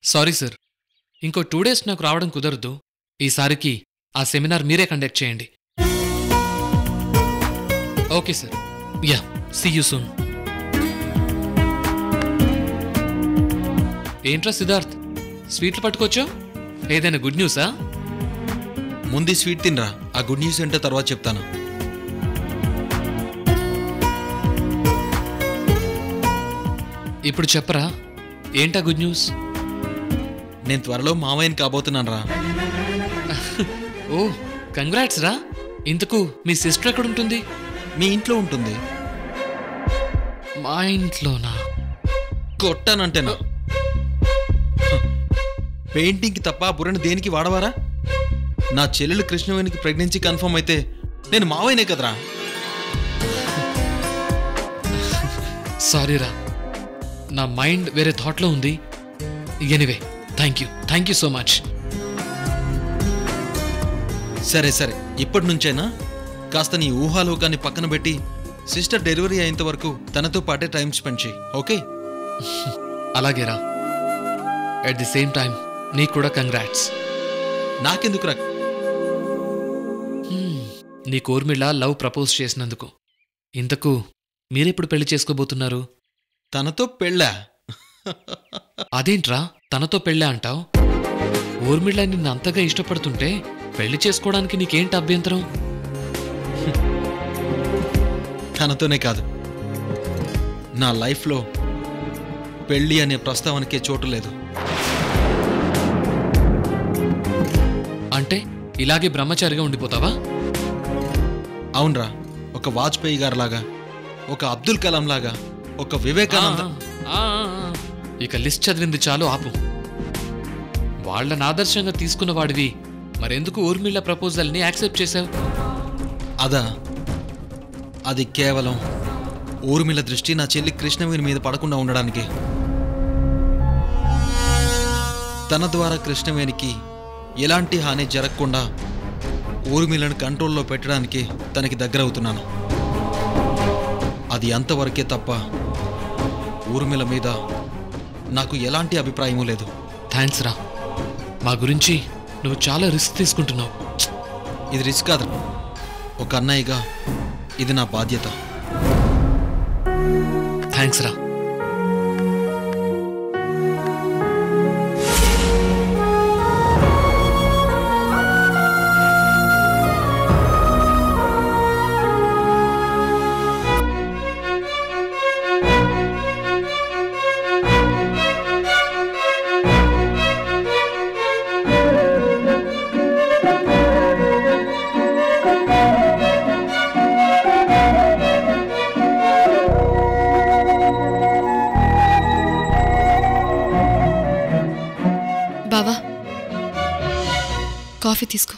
Sorry sir, ఇంకో 2 days నాకు రావడం కుదరదు. ఈసారికి ఆ సెమినార్ మీరే కండక్ట్ చేయండి. Okay sir. Yeah, see you soon. ఏంట్రా సిద్ధార్థ్, స్వీట్లు పట్టుకోవచ్చా? ఏదైనా గుడ్ న్యూసా? ముందు స్వీట్ తినరా, ఆ గుడ్ న్యూస్ ఏంటో తర్వాత చెప్తాను. ఇప్పుడు చెప్పరా, ఏంటా గుడ్ న్యూస్? నేను త్వరలో మామయ్యని కాబోతున్నాను రా. ఓ, కంగ్రాట్స్ రా. ఇంతకు మీ సిస్టర్ ఎక్కడుంటుంది? మీ ఇంట్లో ఉంటుంది. మా ఇంట్లోనా? కొట్టానంటేనా? పెయింటింగ్కి తప్ప బుర్రని దేనికి వాడవారా? నా చెల్లెలు కృష్ణవేణికి ప్రెగ్నెన్సీ కన్ఫర్మ్ అయితే నేను మావయ్యనే కదరా. సారీరా, నా మైండ్ వేరే థాట్లో ఉంది. Anyway, thank you so much. సరే సరే, ఇప్పటి నుంచైనా కాస్త నీ ఊహాలోకాన్ని పక్కన పెట్టి సిస్టర్ డెలివరీ అయ్యేంత వరకు తనతో పాటే టైం స్పెండ్ చేయి, ఓకే? అలాగేరా. ఎట్ ది సేమ్ టైం నీకు కూడా కంగ్రాట్స్. నాకెందుకు రా? నీ కోర్మిళ లవ్ ప్రపోజ్ చేసినందుకు. ఇంతకు మీరెప్పుడు పెళ్లి చేసుకోబోతున్నారు? తనతో పెళ్ళా? అదేంట్రా తనతో పెళ్ళా అంటావు? ఊర్మిళ నిన్ను అంతగా ఇష్టపడుతుంటే పెళ్లి చేసుకోవడానికి నీకేంటి అభ్యంతరం? తనతోనే కాదు, నా లైఫ్లో పెళ్ళి అనే ప్రస్తావనకే చోటు లేదు. అంటే ఇలాగే బ్రహ్మచారిగా ఉండిపోతావా? అవునరా, ఒక వాజ్పేయి గారిలాగా, ఒక అబ్దుల్ కలాం లాగా, ఒక వివేకానంద. ఇక లిస్ట్ చదివింది చాలు, ఆపు. వాళ్ళని ఆదర్శంగా తీసుకున్న వాడివి మరెందుకు ఊర్మిళ ప్రపోజల్ని యాక్సెప్ట్ చేశావు? అది కేవలం ఊర్మిళ దృష్టి నా చెల్లి కృష్ణవేణి మీద పడకుండా ఉండడానికి. తన ద్వారా కృష్ణవేణికి ఎలాంటి హాని జరగకుండా ఊర్మిళను కంట్రోల్లో పెట్టడానికి తనకి దగ్గరవుతున్నాను. అది అంతవరకే తప్ప ఊర్మిళ మీద నాకు ఎలాంటి అభిప్రాయమూ లేదు. థ్యాంక్స్ రా, మా గురించి నువ్వు చాలా రిస్క్ తీసుకుంటున్నావు. ఇది రిస్క్ కాదు, ఒక అన్నయ్యగా ఇది నా బాధ్యత. థ్యాంక్స్ రా. బావా, కాఫీ తీసుకో.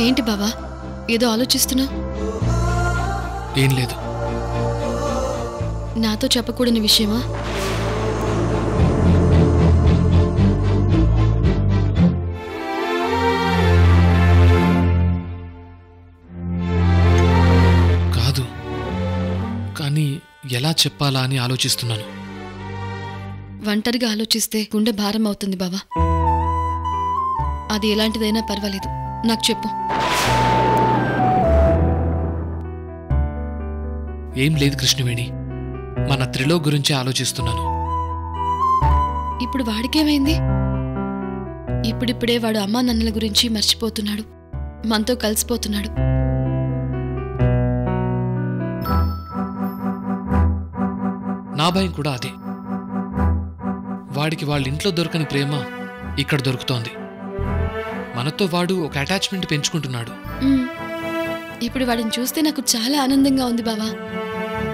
ఏంటి బావా, ఏదో ఆలోచిస్తున్నావు? ఏం లేదు. నాతో చెప్పకూడని విషయమా? కాదు, కానీ ఎలా చెప్పాలా అని ఆలోచిస్తున్నాను. ఒంటరిగా ఆలోచిస్తే గుండె భారం అవుతుంది బావా. అది ఎలాంటిదైనా పర్వాలేదు, నాకు చెప్పు. ఏం లేదు కృష్ణవేణి, మన త్రిలోక్ గురించి ఆలోచిస్తున్నాను. ఇప్పుడు వాడికేమైంది? ఇప్పుడిప్పుడే వాడు అమ్మా నాన్నల గురించి మర్చిపోతున్నాడు, మనతో కలిసిపోతున్నాడు. నా భయం కూడా అదే. వాడికి వాళ్ళ ఇంట్లో దొరకని ప్రేమ ఇక్కడ దొరుకుతోంది. మనతో వాడు ఒక అటాచ్మెంట్ పెంచుకుంటున్నాడు. ఇప్పుడు వాడిని చూస్తే నాకు చాలా ఆనందంగా ఉంది బావా.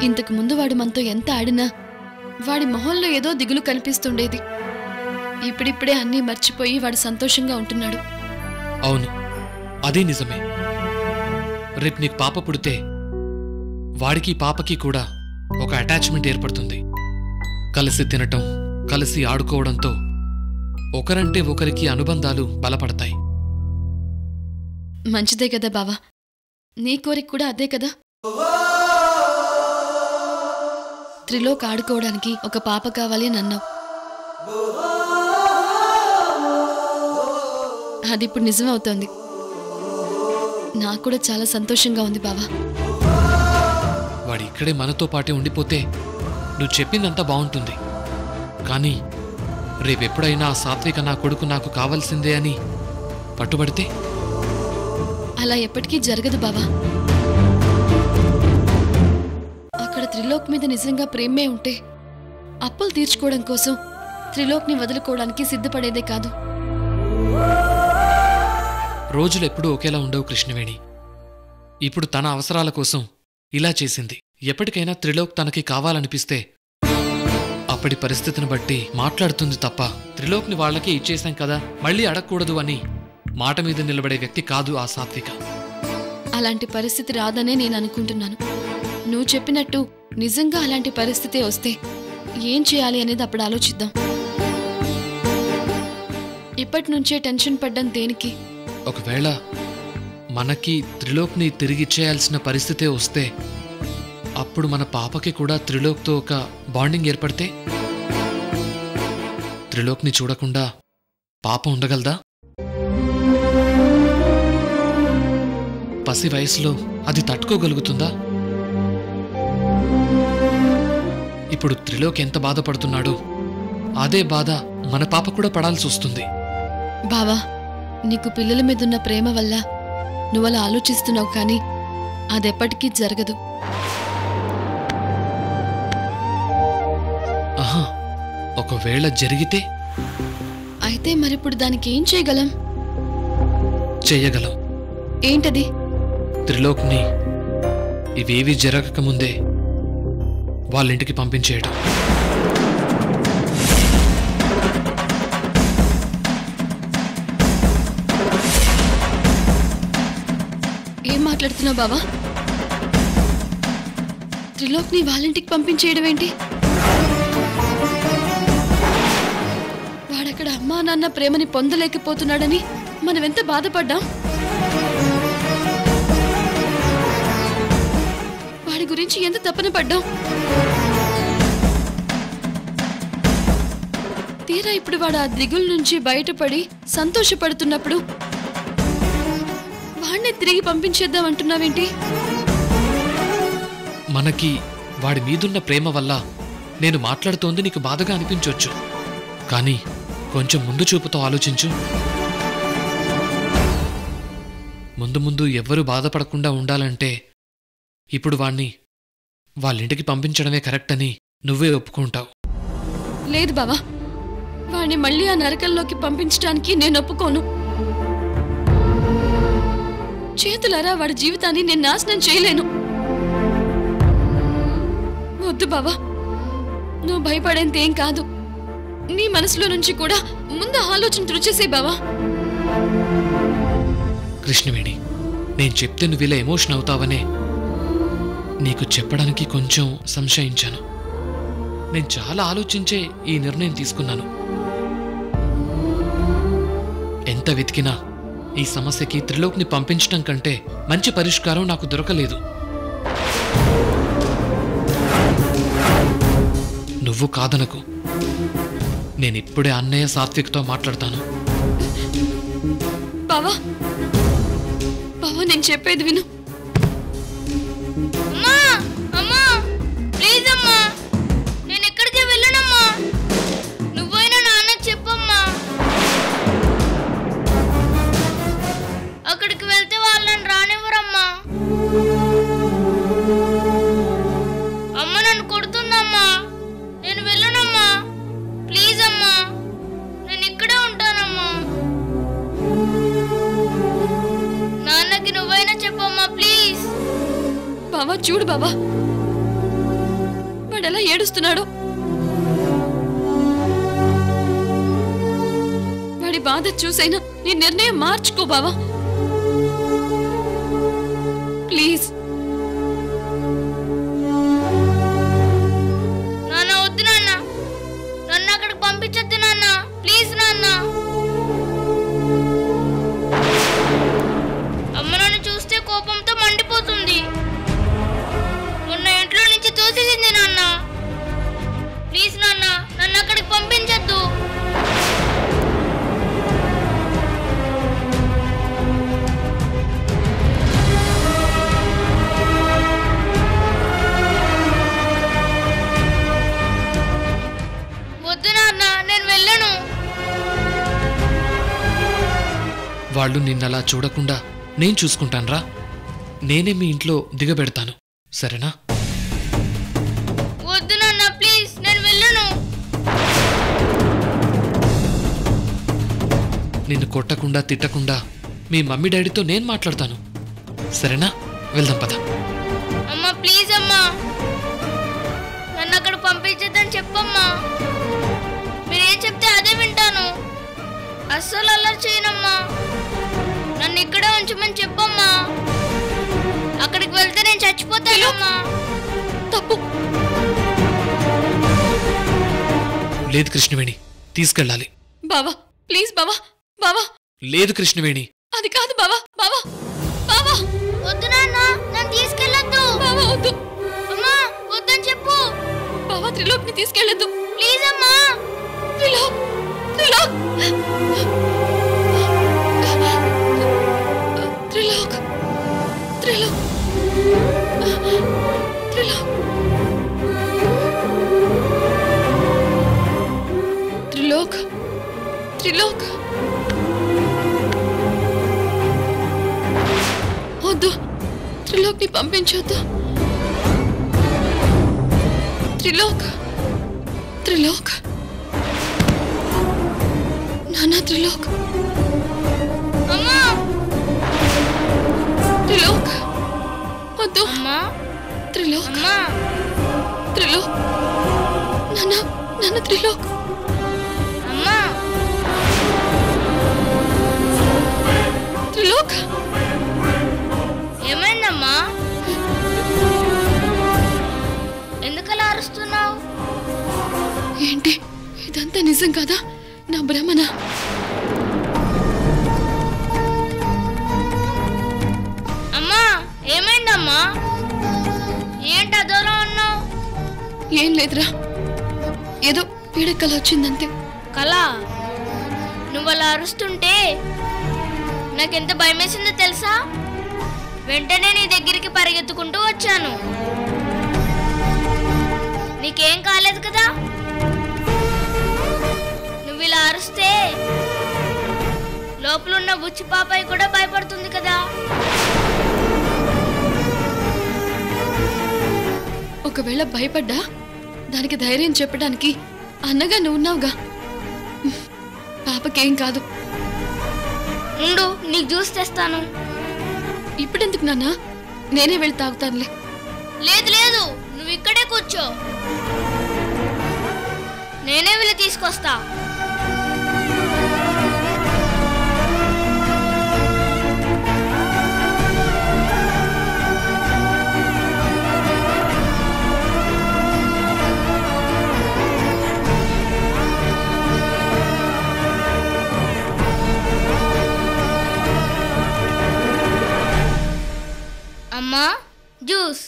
ఇంతకు ముందు వాడు మనతో ఎంత ఆడినా వాడి మొహంలో ఏదో దిగులు కనిపిస్తుండేది. ఇప్పుడిప్పుడే అన్నీ మర్చిపోయి వాడు సంతోషంగా ఉంటున్నాడు. అవును, అదే నిజమే. రేపు నీకు పాప పుడితే వాడికి పాపకి కూడా ఒక అటాచ్మెంట్ ఏర్పడుతుంది. కలిసి తినటం, కలిసి ఆడుకోవడంతో ఒకరంటే ఒకరికి అనుబంధాలు బలపడతాయి. మంచిదే కదా బావా, నీ కోరిక కూడా అదే కదా. త్రిలోక్ ఆడుకోవడానికి ఒక పాప కావాలి అని అన్నావు. అది ఇప్పుడు నిజమవుతోంది. నాకు కూడా చాలా సంతోషంగా ఉంది బావా. వాడి ఇక్కడే మనతో పాటే ఉండిపోతే నువ్వు చెప్పిందంతా బాగుంటుంది. కానీ రేపెప్పుడైనా ఆ సాత్విక నా కొడుకు నాకు కావాల్సిందే అని పట్టుబడితే? అలా ఎప్పటికీ జరగదు బావా. అక్కడ త్రిలోక్ మీద నిజంగా ప్రేమే ఉంటే అప్పులు తీర్చుకోవడం కోసం త్రిలోక్ని వదులుకోవడానికి సిద్ధపడేదే కాదు. రోజులెప్పుడూ ఒకేలా ఉండవు కృష్ణవేణి. ఇప్పుడు తన అవసరాల కోసం ఇలా చేసింది. ఎప్పటికైనా త్రిలోక్ తనకి కావాలనిపిస్తే అప్పటి పరిస్థితిని బట్టి మాట్లాడుతుంది తప్ప త్రిలోక్ని వాళ్ళకే ఇచ్చేశాం కదా మళ్ళీ అడగకూడదు అని మాట మీద నిలబడే వ్యక్తి కాదు ఆ సాత్విక. అలాంటి పరిస్థితి రాదనే నేను అనుకుంటున్నాను. నువ్వు చెప్పినట్టు నిజంగా అలాంటి పరిస్థితి వస్తే ఏం చేయాలి అనేది అప్పుడు ఆలోచిద్దాం. ఇప్పటి నుంచే టెన్షన్ పడ్డం దేనికి? ఒకవేళ మనకి త్రిలోక్ని తిరిగిచ్చేయాల్సిన పరిస్థితే వస్తే అప్పుడు మన పాపకి కూడా త్రిలోక్తో ఒక బాండింగ్ ఏర్పడితే త్రిలోక్ని చూడకుండా పాప ఉండగలదా? పసి వయసులో అది తట్టుకోగలుగుతుందా? ఇప్పుడు త్రిలోక్ ఎంత బాధపడుతున్నాడో అదే బాధ మన పాప కూడా పడాల్సి వస్తుంది. బావా, నీకు పిల్లల మీదున్న ప్రేమ వల్ల నువ్వలా ఆలోచిస్తున్నావు, కానీ అదెప్పటికీ జరగదు. ఆహా, ఒకవేళ జరిగితే? అయితే మరిప్పుడు దానికి ఏం చేయగలం? చెయ్యగలం. ఏంటది? త్రిలోక్ని ఇవేవి జరగకముందే వాళ్ళింటికి పంపించేయడం. ఏం మాట్లాడుతున్నావు బావా? త్రిలోక్ని వాళ్ళింటికి పంపించేయడం ఏంటి? వాడక్కడ అమ్మా నాన్న ప్రేమని పొందలేకపోతున్నాడని మనమెంత బాధపడ్డాం. వాడి గురించి ఎంత తపన పడ్డాం. తీరా ఇప్పుడు వాడు ఆ దిగుల నుంచి బయటపడి సంతోషపడుతున్నప్పుడు వాడిని తిరిగి పంపించేద్దాం అంటున్నావేంటి? మనకి వాడి మీదున్న ప్రేమ వల్ల నేను మాట్లాడుతోంది నీకు బాధగా అనిపించొచ్చు, కానీ కొంచెం ముందు చూపుతో ఆలోచించు. ముందు ముందు ఎవ్వరూ బాధపడకుండా ఉండాలంటే ఇప్పుడు వాణ్ణి వాళ్ళింటికి పంపించడమే కరెక్ట్ అని నువ్వే ఒప్పుకుంటావు. లేదు బావా, వాడిని మళ్ళీ ఆ నరకంలోకి పంపించడానికి నేను ఒప్పుకోను. చేతులారా వాడి జీవితాన్ని నేను నాశనం చేయలేను. వద్దు బావా, నువ్వు భయపడేంత ఏం కాదు. నీ మనసులో నుంచి కూడా ముందు ఆలోచన తుడిచేసే బావా. కృష్ణవేణి, నేను చెప్తే నువ్వు ఇలా ఎమోషన్ అవుతావనే నీకు చెప్పడానికి కొంచెం సంశయించాను. నేను చాలా ఆలోచించే ఈ నిర్ణయం తీసుకున్నాను. ఎంత వెతికినా ఈ సమస్యకి త్రిలోక్ని పంపించడం కంటే మంచి పరిష్కారం నాకు దొరకలేదు. నువ్వు కాదనకు. నేనిప్పుడే అన్నయ్య సాత్విక్తో మాట్లాడతాను. బావా, బావా, నేను చెప్పేది విను. అమ్మా, ప్లీజ్ అమ్మా, నేను ఎక్కడికి వెళ్ళనమ్మా. నువ్వైనా నాన్నకి చెప్పమ్మా. అక్కడికి వెళ్తే వాళ్ళని రానివ్వరమ్మా. అమ్మ నన్ను కొడుతుందమ్మా. నేను వెళ్ళనమ్మా. ప్లీజ్ అమ్మా, నేను ఇక్కడే ఉంటానమ్మా. నాన్నకి నువ్వైనా చెప్పమ్మా ప్లీజ్. బావా, చూడు బావా, వాడెలా ఏడుస్తున్నాడు. వాడి బాధ చూసైనా నీ నిర్ణయం మార్చుకో బావా, ప్లీజ్. వాళ్ళు నిన్నలా చూడకుండా నేను చూసుకుంటాన్రా. నేనే మీ ఇంట్లో దిగబెడతాను, సరేనా? వద్దు నాన్న, ప్లీజ్, నేను వెళ్ళను. నిన్ను కొట్టకుండా తిట్టకుండా మీ మమ్మీ డాడీతో నేను మాట్లాడతాను, సరేనా? వెళ్దాం పద. అమ్మా ప్లీజ్ అమ్మా, నన్ను అక్కడ పంపించేద్దని చెప్పమ్మా. మీరేం చెప్తే అదే వింటాను. అస్సలు అల్లరి చేయనమ్మా. నన్ను ఇక్కడే ఉంచమని చెప్పమ్మా. అక్కడికి వెళ్తే నేను చచ్చిపోతానమ్మా. తప్పు. లేదు కృష్ణవేణి, తీసుకెళ్ళాలి. బావా ప్లీజ్ బావా. బావా లేదు కృష్ణవేణి. అది కాదు బావా. బావా బావా వద్దు నాన్న, నన్ను తీసుకెళ్ళొద్దు. బావా వద్దు. అమ్మా వద్దని చెప్పు. బావా త్రిలోక్ని తీసుకెళ్ళొద్దు ప్లీజ్ అమ్మా. త్రిలోక్. త్రిలోక్. త్రిలోక్. త్రిలోక్. త్రిలోక్. త్రిలోక్. త్రిలోక్. వద్దు, త్రిలోక్ని పంపించొద్దు. త్రిలోక్. త్రిలోక్. నాన్న త్రిలోక్. అమ్మా. త్రిలోక్ వద్దు. అమ్మా. త్రిలోక్. అమ్మా. త్రిలోక్. నాన్న నాన్న త్రిలోక్. అమ్మా. త్రిలోక్. ఏమైందమ్మా? ఎందుకలా అరుస్తున్నావు? ఏంటి ఇదంతా నిజం కదా? నా భ్రమనా? అమ్మా ఏమైందమ్మా? ఏంటి అదోలా ఉన్నావు? ఏం లేదురా, ఏదో పీడకల వచ్చిందంతే. కళ, నువ్వు అలా అరుస్తుంటే నాకెంత భయమేసిందో తెలుసా? వెంటనే నీ దగ్గరికి పరిగెత్తుకుంటూ వచ్చాను. నీకేం కాలేదు కదా? నువ్వు ఇలా అరుస్తే లోపలున్న బుచ్చి పాపాయి కూడా భయపడుతుంది కదా. ఒకవేళ భయపడ్డా దానికి ధైర్యం చెప్పడానికి అన్నగా నువ్వున్నావుగా. పాపకేం కాదు. ఉండు, నీకు జ్యూస్ తెస్తాను. ఇప్పుడెందుకు నాన్న, నేనే వెళ్ళి తాగుతానులే. లేదు లేదు, నువ్వు ఇక్కడే కూర్చో, నేనే వెళ్ళి తీసుకొస్తా. అమ్మా జ్యూస్.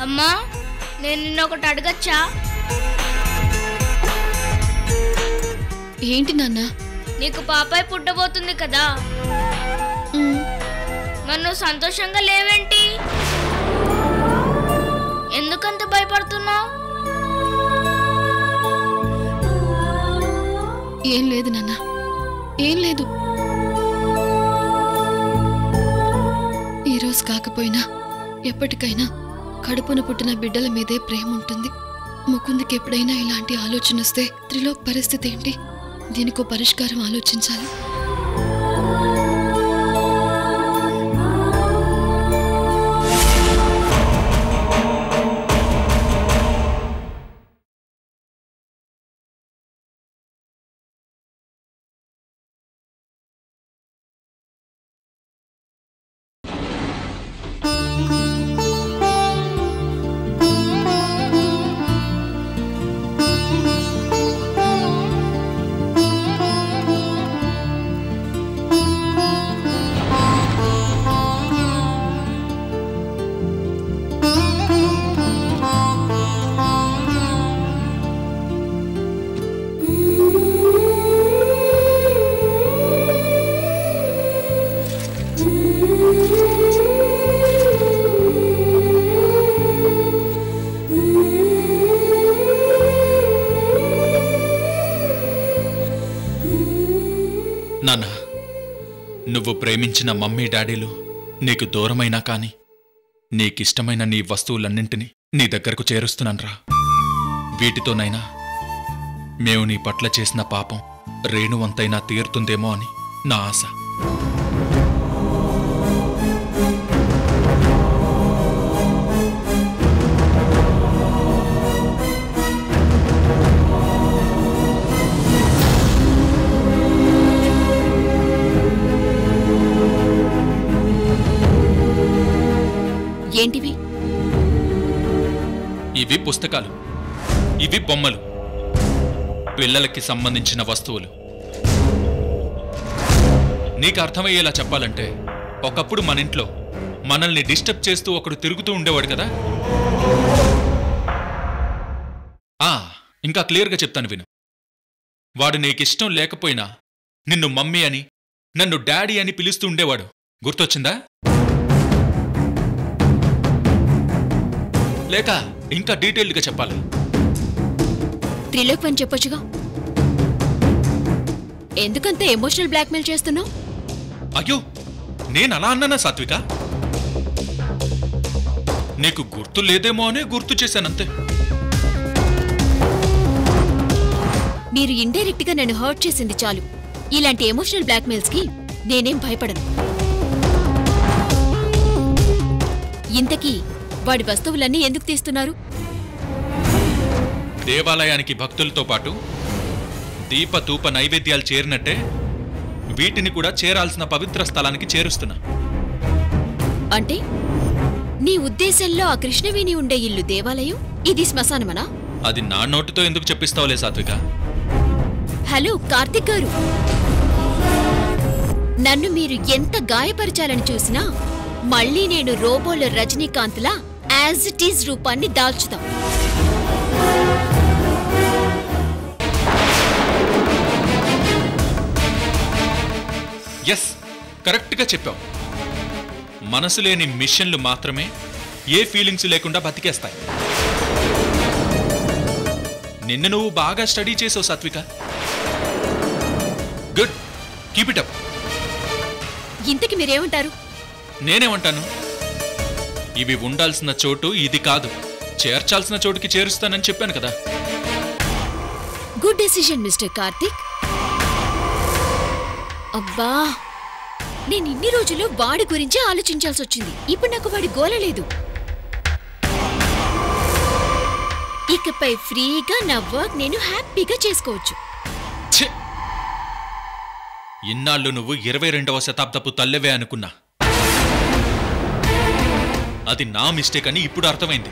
అమ్మా నేను నిన్న ఒకటి అడగచ్చా? ఏంటి నాన్న? నీకు పాపాయి పుట్టబోతుంది కదా, మరి నువ్వు సంతోషంగా లేవేంటి? ఎందుకంత భయపడుతున్నావు? ఏం లేదు నాన్న, ఏం లేదు. ఈరోజు కాకపోయినా ఎప్పటికైనా కడుపున పుట్టిన బిడ్డల మీదే ప్రేమ ఉంటుంది. ముకుందుకి ఎప్పుడైనా ఇలాంటి ఆలోచన వస్తే త్రిలోక్ పరిస్థితి ఏంటి? దీనికో పరిష్కారం ఆలోచించాలి. నువ్వు ప్రేమించిన మమ్మీ డాడీలు నీకు దూరమైనా కాని నీకిష్టమైన నీ వస్తువులన్నింటినీ నీ దగ్గరకు చేరుస్తున్నాన్రా. వీటితోనైనా మేము నీ పట్ల చేసిన పాపం రేణువంతైనా తీరుతుందేమో అని నా ఆశ. ఏంటివి? ఇవి పుస్తకాలు, ఇవి బొమ్మలు, పిల్లలకి సంబంధించిన వస్తువులు. నీకు అర్థమయ్యేలా చెప్పాలంటే ఒకప్పుడు మన ఇంట్లో మనల్ని డిస్టర్బ్ చేస్తూ ఒకడు తిరుగుతూ ఉండేవాడు కదా. ఇంకా క్లియర్గా చెప్తాను విను. వాడు నీకిష్టం లేకపోయినా నిన్ను మమ్మీ అని నన్ను డాడీ అని పిలుస్తూ ఉండేవాడు. గుర్తొచ్చిందా? లేక ఇంకా డీటెయిల్డ్గా చెప్పాలి? త్రిలోక్ అని చెప్పొచ్చుగా. ఎందుకంత ఎమోషనల్ బ్లాక్మెయిల్ చేస్తున్నావు? అయ్యో, నేను అలా అన్నానా సాత్విక? నీకు గుర్తు లేదేమో అనే గుర్తు చేశానంతే. మీరు ఇండైరెక్ట్ గా నన్ను హర్ట్ చేసింది చాలు. ఇలాంటి ఎమోషనల్ బ్లాక్మెయిల్స్ కి నేనేం భయపడను. ఇంతకీ వాడి వస్తువులన్నీ ఎందుకు తీస్తున్నారు? దేవాలయానికి భక్తులతో పాటు దీపతూప నైవేద్యాలు చేరినట్టే వీటిని కూడా చేరాల్సిన పవిత్ర స్థలానికి చేరుస్తున్నా. అంటే నీ ఉద్దేశంలో ఆ కృష్ణవేణి ఉండే ఇల్లు దేవాలయం, ఇది శ్మశానమనా? అది నా నోటితో ఎందుకు చెప్పిస్తావులే సాత్విక. హలో కార్తిక్ గారు, నన్ను మీరు ఎంత గాయపరచాలని చూసినా మళ్ళీ నేను రోబోలో రజనీకాంత్లా యాజ్ ఇట్ ఈజ్ రూపాన్ని దాల్చుతాం. ఎస్, కరెక్ట్గా చెప్పావు. మనసు లేని మిషన్లు మాత్రమే ఏ ఫీలింగ్స్ లేకుండా బతికేస్తాయి. నిన్ను నువ్వు బాగా స్టడీ చేసావు సాత్విక. Good, keep it up. ఇంతకి మీరేమంటారు? నేనేమంటాను, ఇవి ఉండాల్సిన చోటు ఇది కాదు, చేర్చాల్సిన చోటుకి చేరుస్తానని చెప్పాను కదా. Good decision mister Karthik. అబ్బా, నేను ఇన్ని రోజులు వాడి గురించే ఆలోచించాల్సి వచ్చింది. ఇప్పుడు నాకు వాడి గోల లేదు. ఇకపై ఫ్రీగా నా వర్క్ నేను హ్యాపీగా చేసుకోవచ్చు. ఛే! ఇన్నాళ్ళు నువ్వు 22వ శతాబ్దపు తల్లెవే అనుకున్నా. అది నా మిస్టేక్ అని ఇప్పుడు అర్థమైంది.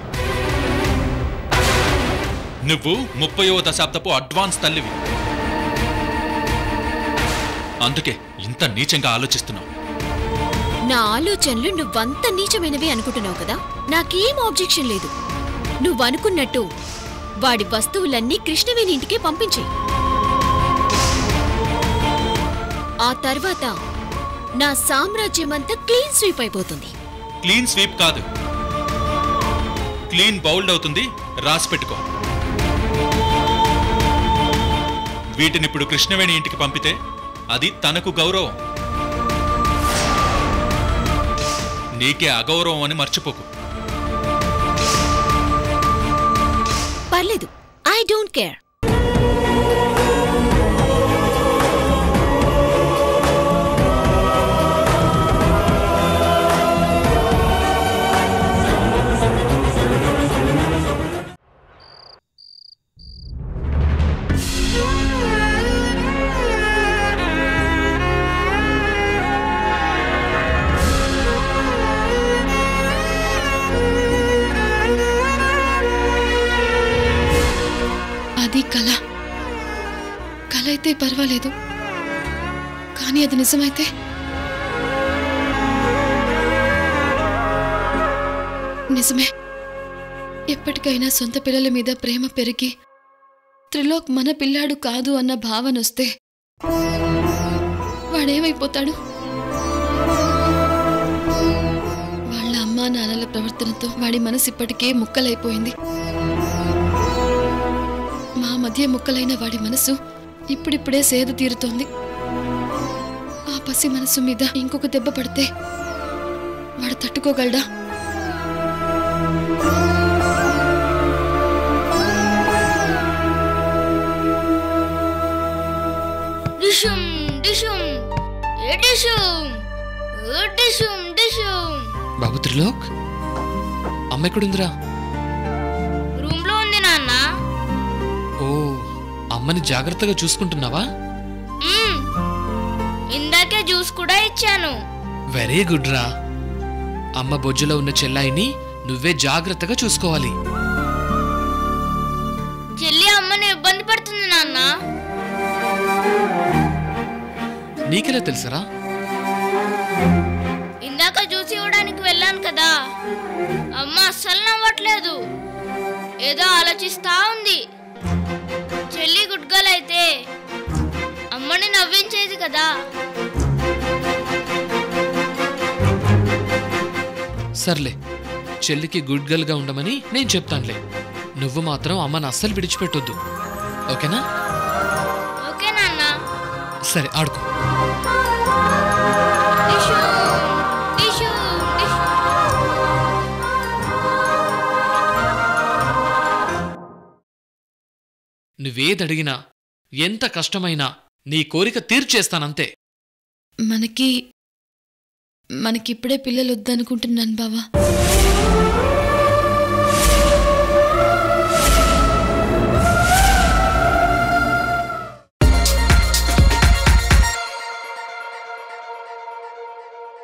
నువ్వు 30వ దశాబ్దపు అడ్వాన్స్ తల్లివి. అందుకే ఇంత నీచంగా ఆలోచిస్తున్నావు. నా ఆలోచనలు నువ్వంత నీచమైనవి అనుకుంటున్నావు కదా. నాకేం ఆబ్జెక్షన్ లేదు. నువ్వనుకున్నట్టు వాడి వస్తువులన్నీ కృష్ణవేణి ఇంటికే పంపించేయి. ఆ తర్వాత నా సామ్రాజ్యమంతా క్లీన్ స్వీప్ అయిపోతుంది. క్లీన్ స్వీప్ కాదు, క్లీన్ బౌల్డ్ అవుతుంది. రాసి పెట్టుకో. వీటినిప్పుడు కృష్ణవేణి ఇంటికి పంపితే అది తనకు గౌరవం, నీకే అగౌరవం అని మర్చిపోకు. పర్లేదు, ఐ డోంట్ కేర్. అది కళ. కళ అయితే పర్వాలేదు, కానీ అది నిజమైతే నిజమే. ఎప్పటికైనా సొంత పిల్లల మీద ప్రేమ పెరిగి త్రిలోక్ మన పిల్లాడు కాదు అన్న భావన వస్తే వాడేమైపోతాడు? వాళ్ళ అమ్మా నాన్నల ప్రవర్తనతో వాడి మనసు ఇప్పటికే ముక్కలైపోయింది. మా మధ్య ముక్కలైన వాడి మనసు ఇప్పుడిప్పుడే సేద తీరుతోంది. ఆ పసి మనసు మీద ఇంకొక దెబ్బ పడితే వాడు తట్టుకోగలడా? డిషుమ్ డిషుమ్ ఏ డిషుమ్ ఏ డిషుమ్ డిషుమ్. బాబు త్రిలోక్, అమ్మ ఎక్కడుందిరా? రూమ్ లో ఉంది నాన్న. ఓ, అమ్మని జాగ్రత్తగా చూసుకుంటున్నావా? ఇందాకే జ్యూస్ కూడా ఇచ్చాను. వెరీ గుడ్ రా. అమ్మ బొజ్జులో ఉన్న చెల్లాయిని నువ్వే జాగ్రత్తగా చూసుకోవాలి. చెల్లి అమ్మని ఇబ్బంది పడుతుంది నాన్న. నీకెలా తెలుసరా? ఇందాక జ్యూస్ ఇవ్వడానికి వెళ్ళాను కదా, అమ్మ అస్సలు నవ్వట్లేదు, ఏదో ఆలోచిస్తా ఉంది. చెల్లి గుడ్ గర్ల్ అయితే అమ్మని నవ్వించేది కదా. సర్లే, చెల్లికి గుడ్ గర్ల్ గా ఉండమని నేను చెప్తానులే. నువ్వు మాత్రం అమ్మని అస్సలు విడిచిపెట్టొద్దు, ఓకేనా? ఓకే నాన్న. సరే, ఆడుకో. డిషుమ్, డిషుమ్, డిషుమ్. నువ్వేదడిగినా, ఎంత కష్టమైనా నీ కోరిక తీర్చేస్తానంతే. మనకిప్పుడే పిల్లలు వద్దనుకుంటున్నాను బావా.